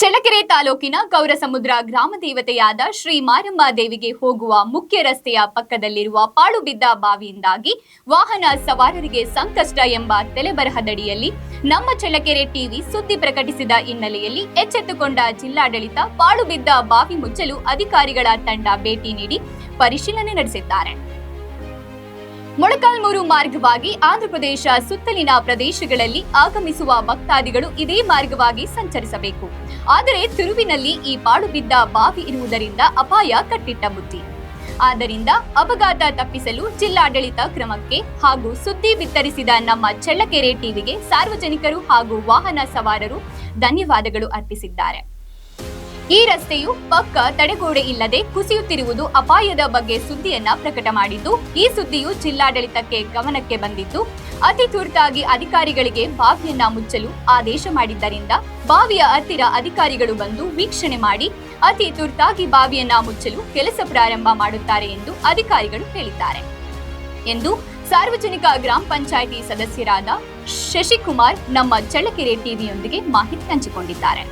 ಚಳ್ಳಕೆರೆ ತಾಲೂಕಿನ ಗೌರಸಮುದ್ರ ಗ್ರಾಮ ದೇವತೆಯಾದ ಶ್ರೀ ಮಾರಮ್ಮ ದೇವಿಗೆ ಹೋಗುವ ಮುಖ್ಯ ರಸ್ತೆಯ ಪಕ್ಕದಲ್ಲಿರುವ ಪಾಳು ಬಿದ್ದ ಬಾವಿಯಿಂದಾಗಿ ವಾಹನ ಸವಾರರಿಗೆ ಸಂಕಷ್ಟ ಎಂಬ ತಲೆಬರಹದಡಿಯಲ್ಲಿ ನಮ್ಮ ಚಳ್ಳಕೆರೆ ಟಿವಿ ಸುದ್ದಿ ಪ್ರಕಟಿಸಿದ ಹಿನ್ನೆಲೆಯಲ್ಲಿ ಎಚ್ಚೆತ್ತುಕೊಂಡ ಜಿಲ್ಲಾಡಳಿತ ಪಾಳು ಬಿದ್ದ ಬಾವಿ ಮುಚ್ಚಲು ಅಧಿಕಾರಿಗಳ ತಂಡ ಭೇಟಿ ನೀಡಿ ಪರಿಶೀಲನೆ ನಡೆಸಿದ್ದಾರೆ. ಮೊಳಕಾಲ್ಮೂರು ಮಾರ್ಗವಾಗಿ ಆಂಧ್ರಪ್ರದೇಶ ಸುತ್ತಲಿನ ಪ್ರದೇಶಗಳಲ್ಲಿ ಆಗಮಿಸುವ ಭಕ್ತಾದಿಗಳು ಇದೇ ಮಾರ್ಗವಾಗಿ ಸಂಚರಿಸಬೇಕು. ಆದರೆ ತಿರುವಿನಲ್ಲಿ ಈ ಪಾಳು ಬಿದ್ದ ಬಾವಿ ಇರುವುದರಿಂದ ಅಪಾಯ ಕಟ್ಟಿಟ್ಟ ಬುತ್ತಿ. ಆದ್ದರಿಂದ ಅಪಘಾತ ತಪ್ಪಿಸಲು ಜಿಲ್ಲಾಡಳಿತ ಕ್ರಮಕ್ಕೆ ಹಾಗೂ ಸುದ್ದಿ ಬಿತ್ತರಿಸಿದ ನಮ್ಮ ಚಳ್ಳಕೆರೆ ಟಿವಿಗೆ ಸಾರ್ವಜನಿಕರು ಹಾಗೂ ವಾಹನ ಸವಾರರು ಧನ್ಯವಾದಗಳು ಅರ್ಪಿಸಿದ್ದಾರೆ. ಈ ರಸ್ತೆಯು ಪಕ್ಕ ತಡೆಗೋಡೆ ಇಲ್ಲದೆ ಕುಸಿಯುತ್ತಿರುವುದು ಅಪಾಯದ ಬಗ್ಗೆ ಸುದ್ದಿಯನ್ನ ಪ್ರಕಟ ಮಾಡಿದ್ದು, ಈ ಸುದ್ದಿಯು ಜಿಲ್ಲಾಡಳಿತಕ್ಕೆ ಗಮನಕ್ಕೆ ಬಂದಿದ್ದು, ಅತಿ ತುರ್ತಾಗಿ ಅಧಿಕಾರಿಗಳಿಗೆ ಬಾವಿಯನ್ನ ಮುಚ್ಚಲು ಆದೇಶ ಮಾಡಿದ್ದರಿಂದ ಬಾವಿಯ ಹತ್ತಿರ ಅಧಿಕಾರಿಗಳು ಬಂದು ವೀಕ್ಷಣೆ ಮಾಡಿ ಅತಿ ತುರ್ತಾಗಿ ಬಾವಿಯನ್ನ ಮುಚ್ಚಲು ಕೆಲಸ ಪ್ರಾರಂಭ ಮಾಡುತ್ತಾರೆ ಎಂದು ಅಧಿಕಾರಿಗಳು ಹೇಳಿದ್ದಾರೆ ಎಂದು ಸಾರ್ವಜನಿಕ ಗ್ರಾಮ ಪಂಚಾಯಿತಿ ಸದಸ್ಯರಾದ ಶಶಿಕುಮಾರ್ ನಮ್ಮ ಚಳ್ಳಕೆರೆ ಟಿವಿಯೊಂದಿಗೆ ಮಾಹಿತಿ ಹಂಚಿಕೊಂಡಿದ್ದಾರೆ.